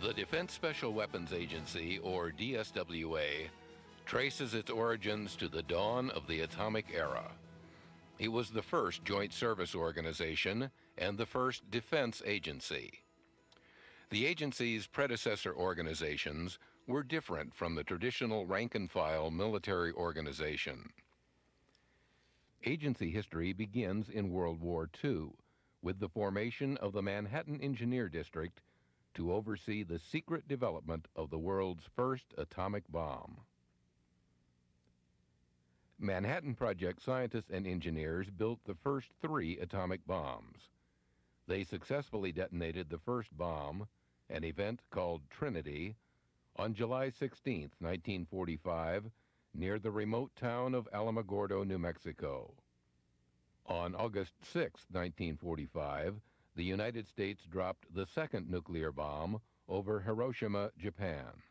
The Defense Special Weapons Agency, or DSWA, traces its origins to the dawn of the atomic era. It was the first joint service organization and the first defense agency. The agency's predecessor organizations were different from the traditional rank-and-file military organization. Agency history begins in World War II with the formation of the Manhattan Engineer District to oversee the secret development of the world's first atomic bomb. Manhattan Project scientists and engineers built the first 3 atomic bombs. They successfully detonated the first bomb, an event called Trinity, on July 16, 1945, near the remote town of Alamogordo, New Mexico. On August 6, 1945, the United States dropped the second nuclear bomb over Hiroshima, Japan.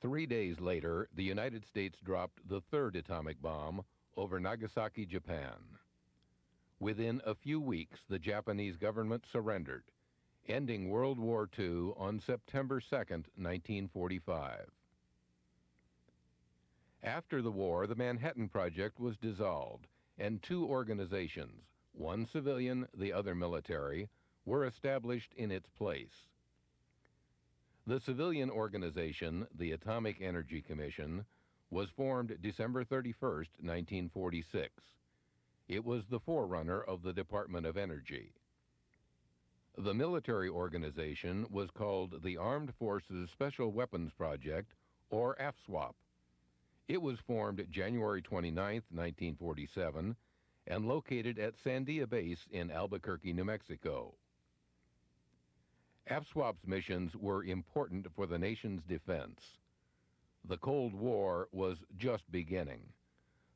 3 days later, the United States dropped the third atomic bomb over Nagasaki, Japan. Within a few weeks, the Japanese government surrendered, ending World War II on September 2, 1945. After the war, the Manhattan Project was dissolved, and 2 organizations, one civilian, the other military, were established in its place. The civilian organization, the Atomic Energy Commission, was formed December 31, 1946. It was the forerunner of the Department of Energy. The military organization was called the Armed Forces Special Weapons Project, or AFSWAP. It was formed January 29, 1947, and located at Sandia Base in Albuquerque, New Mexico. AFSWAP's missions were important for the nation's defense. The Cold War was just beginning.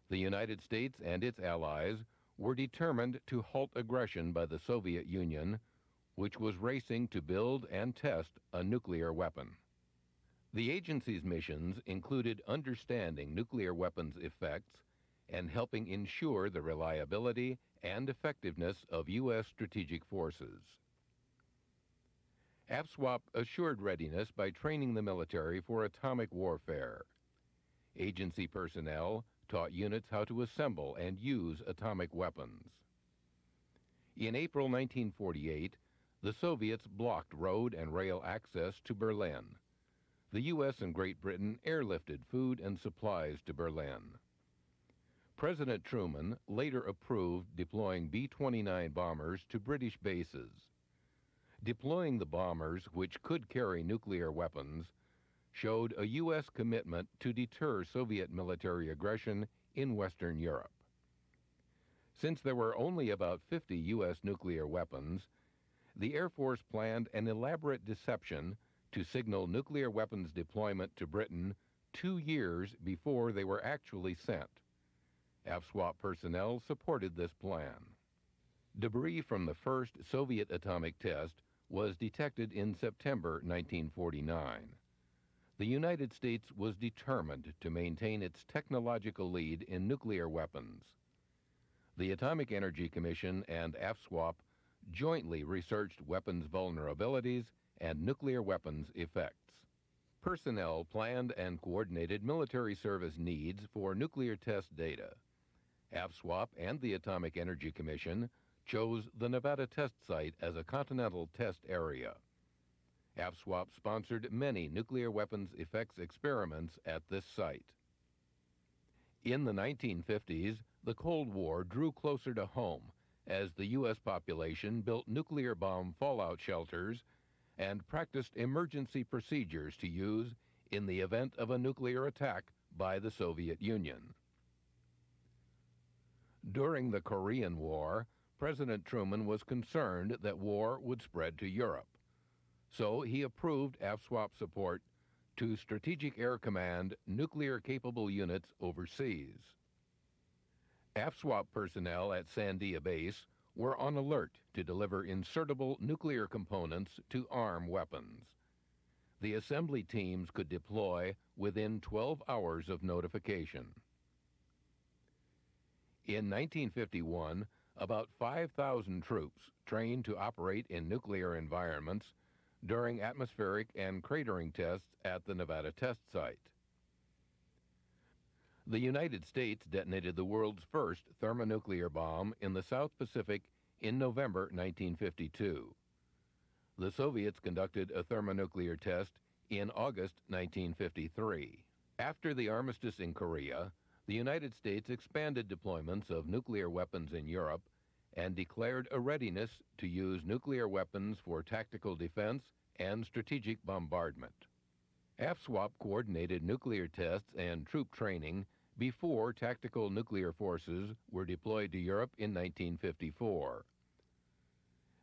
The United States and its allies were determined to halt aggression by the Soviet Union, which was racing to build and test a nuclear weapon. The agency's missions included understanding nuclear weapons effects and helping ensure the reliability and effectiveness of U.S. strategic forces. AFSWAP assured readiness by training the military for atomic warfare. Agency personnel taught units how to assemble and use atomic weapons. In April 1948, the Soviets blocked road and rail access to Berlin. The U.S. and Great Britain airlifted food and supplies to Berlin. President Truman later approved deploying B-29 bombers to British bases. Deploying the bombers, which could carry nuclear weapons, showed a U.S. commitment to deter Soviet military aggression in Western Europe. Since there were only about 50 U.S. nuclear weapons, the Air Force planned an elaborate deception to signal nuclear weapons deployment to Britain 2 years before they were actually sent. AFSWAP personnel supported this plan. Debris from the first Soviet atomic test was detected in September 1949. The United States was determined to maintain its technological lead in nuclear weapons. The Atomic Energy Commission and AFSWAP jointly researched weapons vulnerabilities and nuclear weapons effects. Personnel planned and coordinated military service needs for nuclear test data. AFSWAP and the Atomic Energy Commission chose the Nevada test site as a continental test area. AFSWAP sponsored many nuclear weapons effects experiments at this site. In the 1950s, the Cold War drew closer to home as the U.S. population built nuclear bomb fallout shelters and practiced emergency procedures to use in the event of a nuclear attack by the Soviet Union. During the Korean War, President Truman was concerned that war would spread to Europe, so he approved AFSWAP support to Strategic Air Command nuclear-capable units overseas. AFSWAP personnel at Sandia Base were on alert to deliver insertable nuclear components to arm weapons. The assembly teams could deploy within 12 hours of notification. In 1951, about 5,000 troops trained to operate in nuclear environments during atmospheric and cratering tests at the Nevada test site. The United States detonated the world's first thermonuclear bomb in the South Pacific in November 1952. The Soviets conducted a thermonuclear test in August 1953. After the armistice in Korea, the United States expanded deployments of nuclear weapons in Europe and declared a readiness to use nuclear weapons for tactical defense and strategic bombardment. AFSWAP coordinated nuclear tests and troop training before tactical nuclear forces were deployed to Europe in 1954.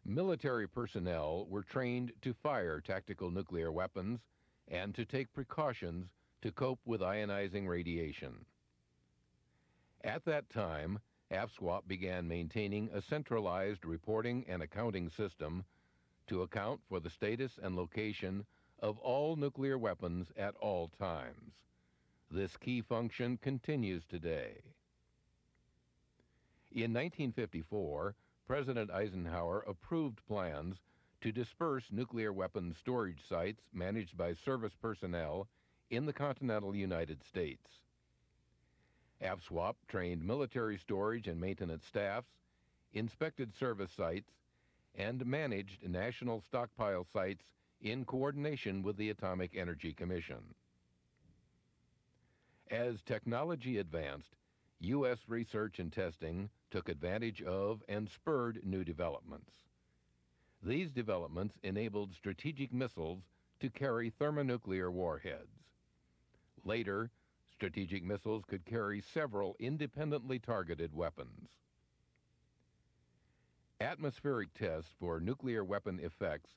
Military personnel were trained to fire tactical nuclear weapons and to take precautions to cope with ionizing radiation. At that time, AFSWAP began maintaining a centralized reporting and accounting system to account for the status and location of all nuclear weapons at all times. This key function continues today. In 1954, President Eisenhower approved plans to disperse nuclear weapons storage sites managed by service personnel in the continental United States. AFSWAP trained military storage and maintenance staffs, inspected service sites, and managed national stockpile sites in coordination with the Atomic Energy Commission. As technology advanced, U.S. research and testing took advantage of and spurred new developments. These developments enabled strategic missiles to carry thermonuclear warheads. Later, strategic missiles could carry several independently targeted weapons. Atmospheric tests for nuclear weapon effects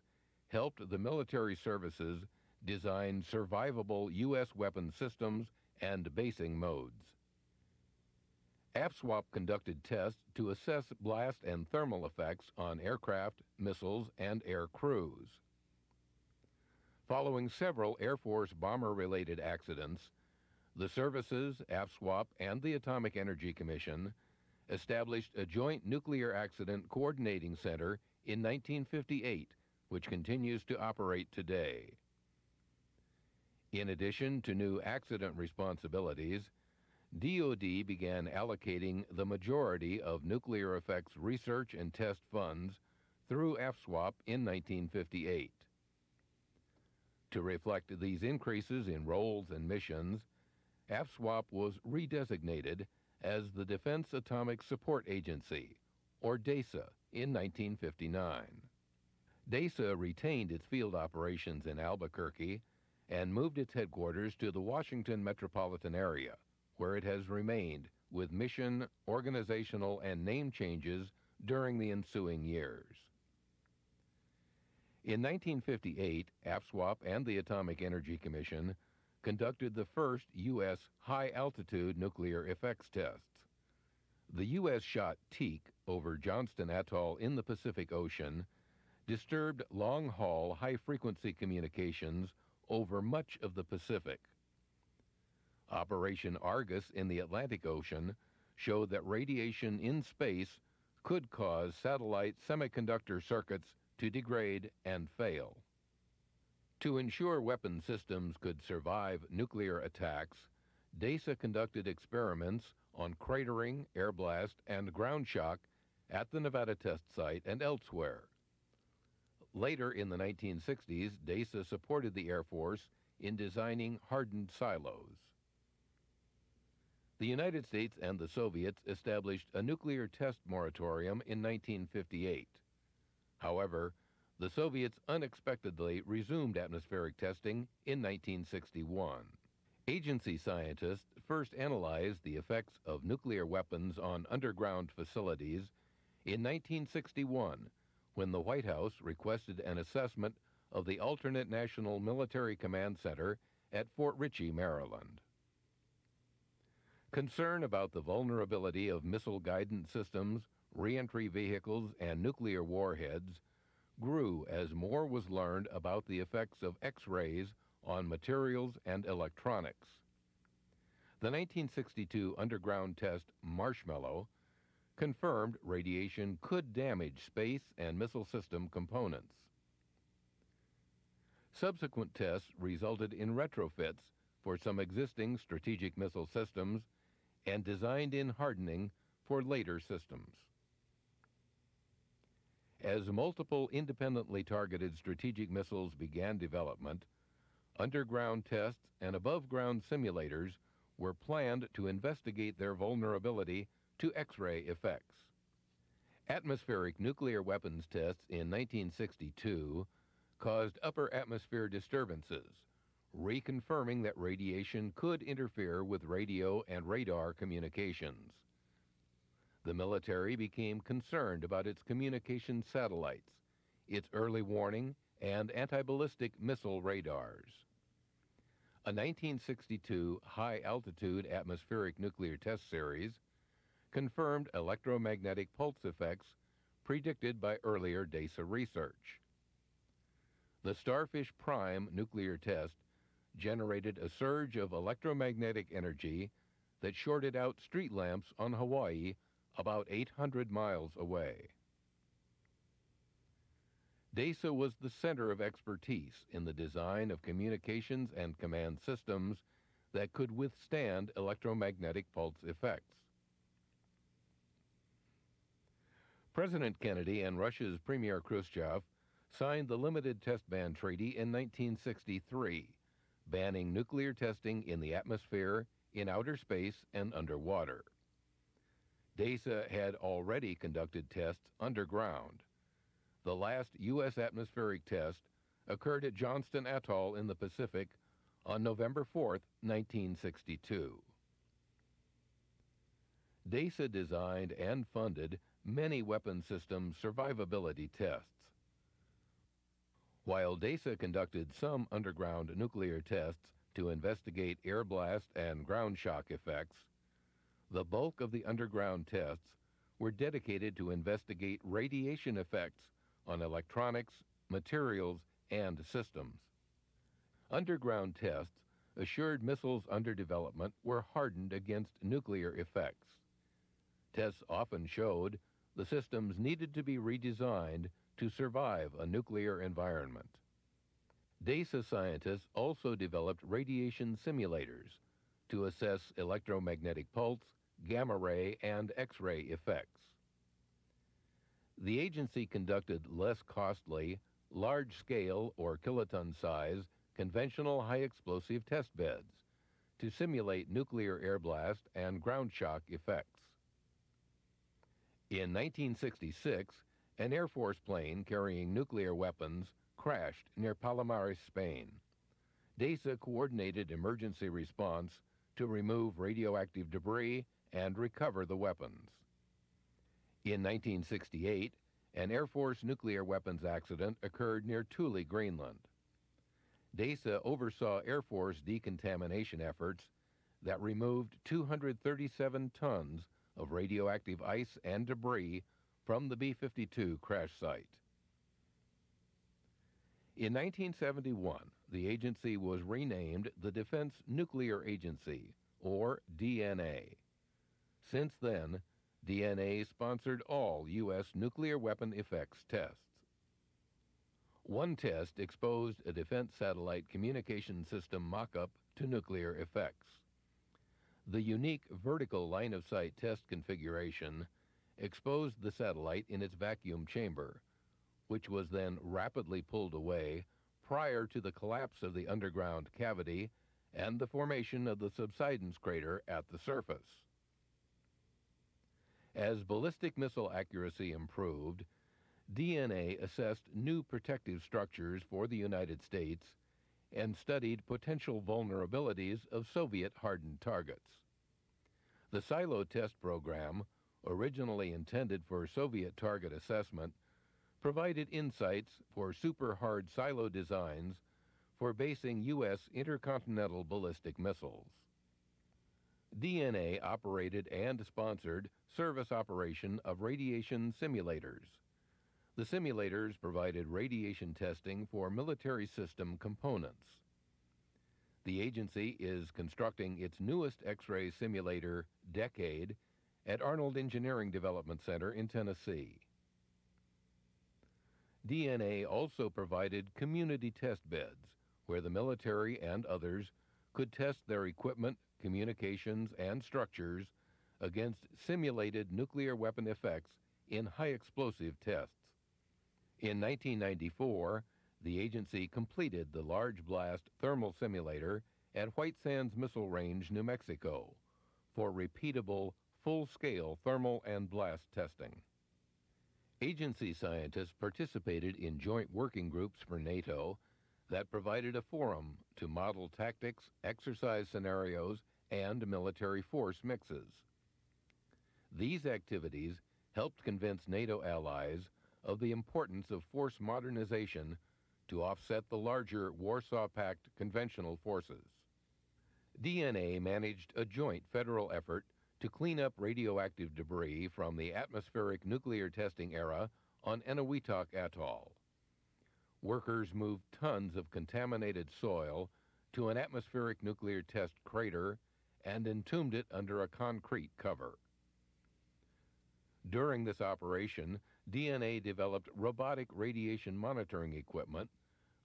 helped the military services design survivable U.S. weapon systems and basing modes. AFSWAP conducted tests to assess blast and thermal effects on aircraft, missiles, and air crews. Following several Air Force bomber-related accidents, the services, AFSWAP, and the Atomic Energy Commission established a joint nuclear accident coordinating center in 1958, which continues to operate today. In addition to new accident responsibilities, DOD began allocating the majority of nuclear effects research and test funds through AFSWAP in 1958. To reflect these increases in roles and missions, AFSWAP was redesignated as the Defense Atomic Support Agency, or DASA, in 1959. DASA retained its field operations in Albuquerque and moved its headquarters to the Washington metropolitan area, where it has remained with mission, organizational, and name changes during the ensuing years. In 1958, AFSWAP and the Atomic Energy Commission conducted the first U.S. high-altitude nuclear effects tests. The U.S. shot Teak over Johnston Atoll in the Pacific Ocean disturbed long-haul high-frequency communications over much of the Pacific. Operation Argus in the Atlantic Ocean showed that radiation in space could cause satellite semiconductor circuits to degrade and fail. To ensure weapon systems could survive nuclear attacks, DASA conducted experiments on cratering, air blast, and ground shock at the Nevada test site and elsewhere. Later in the 1960s, DASA supported the Air Force in designing hardened silos. The United States and the Soviets established a nuclear test moratorium in 1958. However, the Soviets unexpectedly resumed atmospheric testing in 1961. Agency scientists first analyzed the effects of nuclear weapons on underground facilities in 1961, when the White House requested an assessment of the alternate National Military Command Center at Fort Ritchie, Maryland. Concern about the vulnerability of missile guidance systems, reentry vehicles, and nuclear warheads grew as more was learned about the effects of X-rays on materials and electronics. The 1962 underground test Marshmallow confirmed radiation could damage space and missile system components. Subsequent tests resulted in retrofits for some existing strategic missile systems and designed-in hardening for later systems. As multiple independently targeted strategic missiles began development, underground tests and above-ground simulators were planned to investigate their vulnerability to X-ray effects. Atmospheric nuclear weapons tests in 1962 caused upper atmosphere disturbances, reconfirming that radiation could interfere with radio and radar communications. The military became concerned about its communication satellites, its early warning, and anti-ballistic missile radars. A 1962 high-altitude atmospheric nuclear test series confirmed electromagnetic pulse effects predicted by earlier DESA research. The Starfish Prime nuclear test generated a surge of electromagnetic energy that shorted out street lamps on Hawaii about 800 miles away. DESA was the center of expertise in the design of communications and command systems that could withstand electromagnetic pulse effects. President Kennedy and Russia's Premier Khrushchev signed the Limited Test Ban Treaty in 1963, banning nuclear testing in the atmosphere, in outer space, and underwater. DESA had already conducted tests underground. The last U.S. atmospheric test occurred at Johnston Atoll in the Pacific on November 4, 1962. DESA designed and funded many weapon system survivability tests. While DESA conducted some underground nuclear tests to investigate air blast and ground shock effects, the bulk of the underground tests were dedicated to investigate radiation effects on electronics, materials, and systems. Underground tests assured missiles under development were hardened against nuclear effects. Tests often showed the systems needed to be redesigned to survive a nuclear environment. DESA scientists also developed radiation simulators to assess electromagnetic pulse, gamma ray, and X-ray effects. The agency conducted less costly, large-scale or kiloton-size conventional high-explosive test beds to simulate nuclear air blast and ground shock effects. In 1966, an Air Force plane carrying nuclear weapons crashed near Palomares, Spain. DESA coordinated emergency response to remove radioactive debris and recover the weapons. In 1968, an Air Force nuclear weapons accident occurred near Thule, Greenland. DESA oversaw Air Force decontamination efforts that removed 237 tons of radioactive ice and debris from the B-52 crash site. In 1971, the agency was renamed the Defense Nuclear Agency, or DNA. Since then, DNA sponsored all U.S. nuclear weapon effects tests. One test exposed a defense satellite communication system mock-up to nuclear effects. The unique vertical line-of-sight test configuration exposed the satellite in its vacuum chamber, which was then rapidly pulled away prior to the collapse of the underground cavity and the formation of the subsidence crater at the surface. As ballistic missile accuracy improved, DNA assessed new protective structures for the United States and studied potential vulnerabilities of Soviet-hardened targets. The Silo test program, originally intended for Soviet target assessment, provided insights for super-hard silo designs for basing U.S. intercontinental ballistic missiles. DNA operated and sponsored service operation of radiation simulators. The simulators provided radiation testing for military system components. The agency is constructing its newest X-ray simulator, Decade, at Arnold Engineering Development Center in Tennessee. DNA also provided community test beds where the military and others could test their equipment, communications, and structures against simulated nuclear weapon effects in high explosive tests. In 1994, the agency completed the Large Blast Thermal Simulator at White Sands Missile Range, New Mexico, for repeatable, full-scale thermal and blast testing. Agency scientists participated in joint working groups for NATO that provided a forum to model tactics, exercise scenarios, and military force mixes. These activities helped convince NATO allies of the importance of force modernization to offset the larger Warsaw Pact conventional forces. DNA managed a joint federal effort to clean up radioactive debris from the atmospheric nuclear testing era on Eniwetok Atoll. Workers moved tons of contaminated soil to an atmospheric nuclear test crater and entombed it under a concrete cover. During this operation, DNA developed robotic radiation monitoring equipment,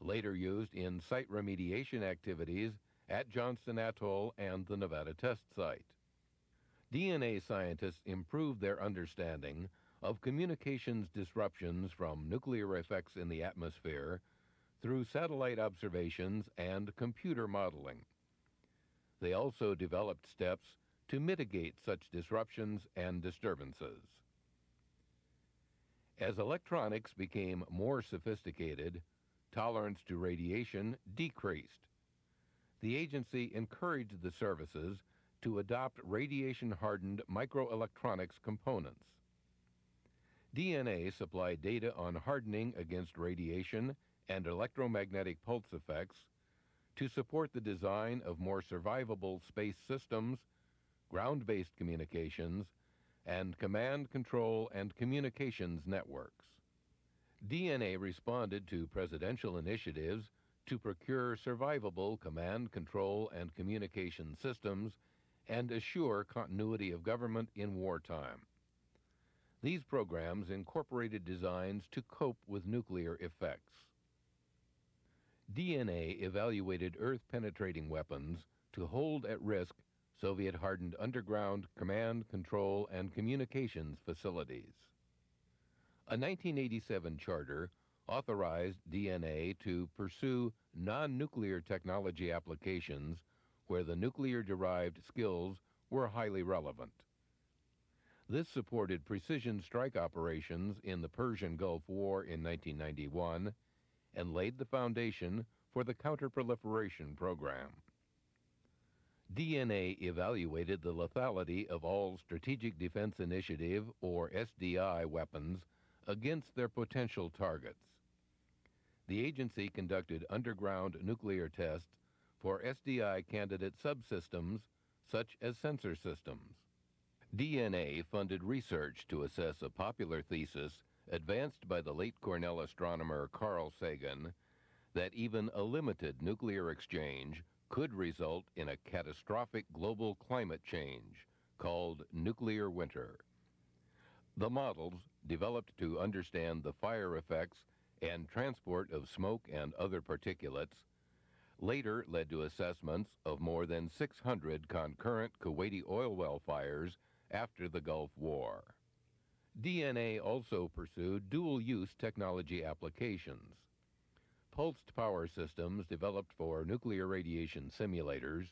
later used in site remediation activities at Johnston Atoll and the Nevada test site. DNA scientists improved their understanding of communications disruptions from nuclear effects in the atmosphere through satellite observations and computer modeling. They also developed steps to mitigate such disruptions and disturbances. As electronics became more sophisticated, tolerance to radiation decreased. The agency encouraged the services to adopt radiation-hardened microelectronics components. DNA supplied data on hardening against radiation and electromagnetic pulse effects to support the design of more survivable space systems, ground-based communications, and command, control, and communications networks. DNA responded to presidential initiatives to procure survivable command, control, and communication systems and assure continuity of government in wartime. These programs incorporated designs to cope with nuclear effects. DNA evaluated Earth-penetrating weapons to hold at risk Soviet-hardened underground command, control, and communications facilities. A 1987 charter authorized DNA to pursue non-nuclear technology applications where the nuclear-derived skills were highly relevant. This supported precision strike operations in the Persian Gulf War in 1991 and laid the foundation for the Counterproliferation Program. DNA evaluated the lethality of all Strategic Defense Initiative, or SDI, weapons against their potential targets. The agency conducted underground nuclear tests for SDI candidate subsystems, such as sensor systems. DNA funded research to assess a popular thesis advanced by the late Cornell astronomer Carl Sagan that even a limited nuclear exchange could result in a catastrophic global climate change called nuclear winter. The models, developed to understand the fire effects and transport of smoke and other particulates, later led to assessments of more than 600 concurrent Kuwaiti oil well fires after the Gulf War. DNA also pursued dual-use technology applications. Pulsed power systems developed for nuclear radiation simulators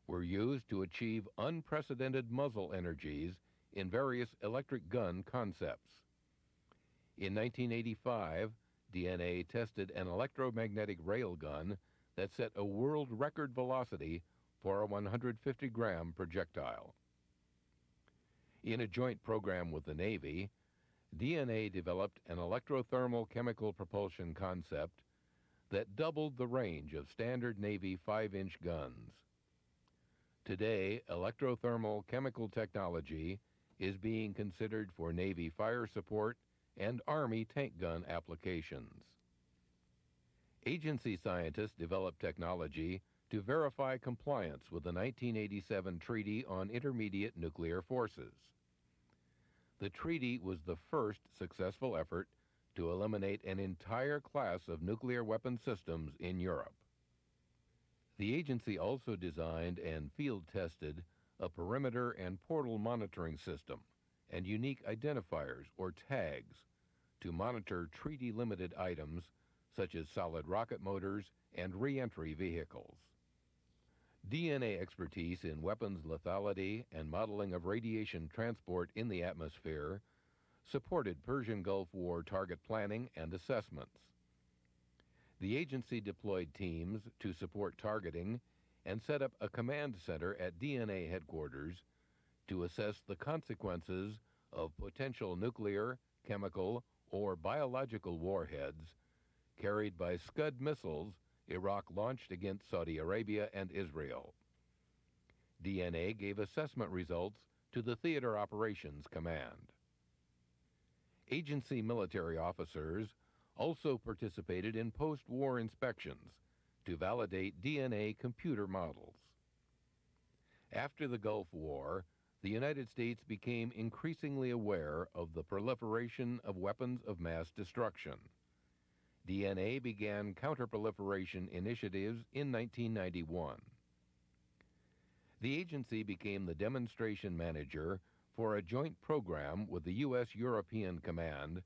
were used to achieve unprecedented muzzle energies in various electric gun concepts. In 1985, DNA tested an electromagnetic railgun that set a world record velocity for a 150-gram projectile. In a joint program with the Navy, DNA developed an electrothermal chemical propulsion concept that doubled the range of standard Navy 5-inch guns. Today, electrothermal chemical technology is being considered for Navy fire support and Army tank gun applications. Agency scientists developed technology to verify compliance with the 1987 Treaty on Intermediate Nuclear Forces. The treaty was the first successful effort to eliminate an entire class of nuclear weapon systems in Europe. The agency also designed and field-tested a perimeter and portal monitoring system and unique identifiers, or tags, to monitor treaty-limited items such as solid rocket motors and re-entry vehicles. DNA expertise in weapons lethality and modeling of radiation transport in the atmosphere supported Persian Gulf War target planning and assessments. The agency deployed teams to support targeting and set up a command center at DNA headquarters to assess the consequences of potential nuclear, chemical, or biological warheads carried by Scud missiles Iraq launched against Saudi Arabia and Israel. DNA gave assessment results to the Theater Operations Command. Agency military officers also participated in post-war inspections to validate DNA computer models. After the Gulf War, the United States became increasingly aware of the proliferation of weapons of mass destruction. DNA began counterproliferation initiatives in 1991. The agency became the demonstration manager for a joint program with the U.S.-European Command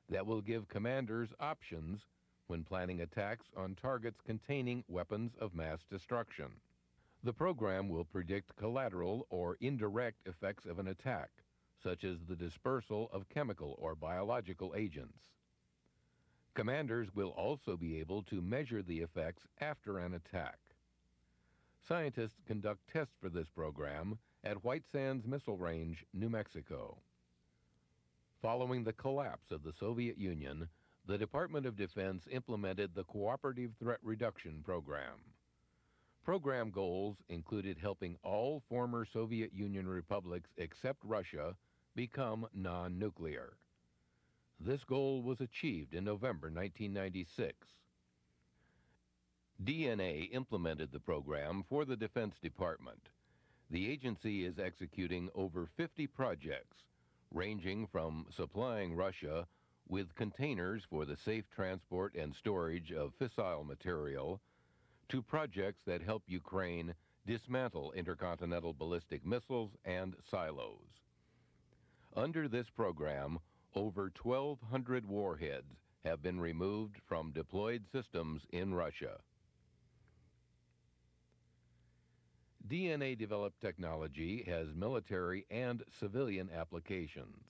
that will give commanders options when planning attacks on targets containing weapons of mass destruction. The program will predict collateral or indirect effects of an attack, such as the dispersal of chemical or biological agents. Commanders will also be able to measure the effects after an attack. Scientists conduct tests for this program at White Sands Missile Range, New Mexico. Following the collapse of the Soviet Union, the Department of Defense implemented the Cooperative Threat Reduction Program. Program goals included helping all former Soviet Union republics except Russia become non-nuclear. This goal was achieved in November 1996. DNA implemented the program for the Defense Department. The agency is executing over 50 projects, ranging from supplying Russia with containers for the safe transport and storage of fissile material to projects that help Ukraine dismantle intercontinental ballistic missiles and silos. Under this program, over 1,200 warheads have been removed from deployed systems in Russia. DNA-developed technology has military and civilian applications.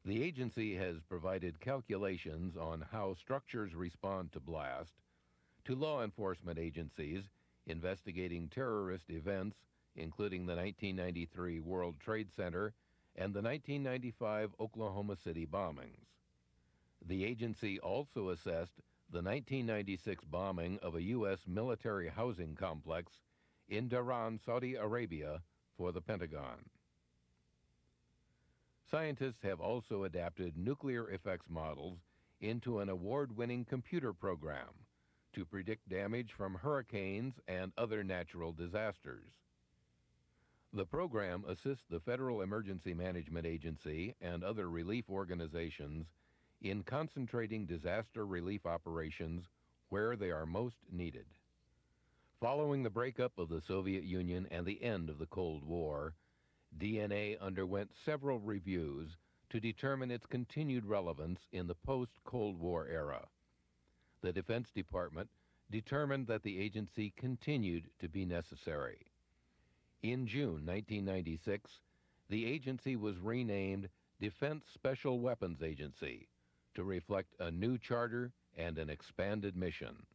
The agency has provided calculations on how structures respond to blast to law enforcement agencies investigating terrorist events, including the 1993 World Trade Center and the 1995 Oklahoma City bombings. The agency also assessed the 1996 bombing of a U.S. military housing complex in Dhahran, Saudi Arabia, for the Pentagon. Scientists have also adapted nuclear effects models into an award-winning computer program to predict damage from hurricanes and other natural disasters. The program assists the Federal Emergency Management Agency and other relief organizations in concentrating disaster relief operations where they are most needed. Following the breakup of the Soviet Union and the end of the Cold War, DNA underwent several reviews to determine its continued relevance in the post-Cold War era. The Defense Department determined that the agency continued to be necessary. In June 1996, the agency was renamed Defense Special Weapons Agency to reflect a new charter and an expanded mission.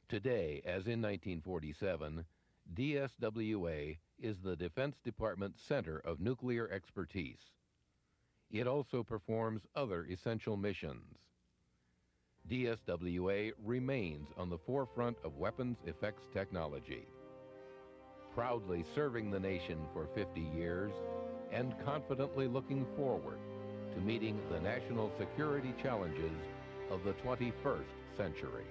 Today, as in 1947, DSWA is the Defense Department's center of nuclear expertise. It also performs other essential missions. DSWA remains on the forefront of weapons effects technology, proudly serving the nation for 50 years and confidently looking forward to meeting the national security challenges of the 21st century.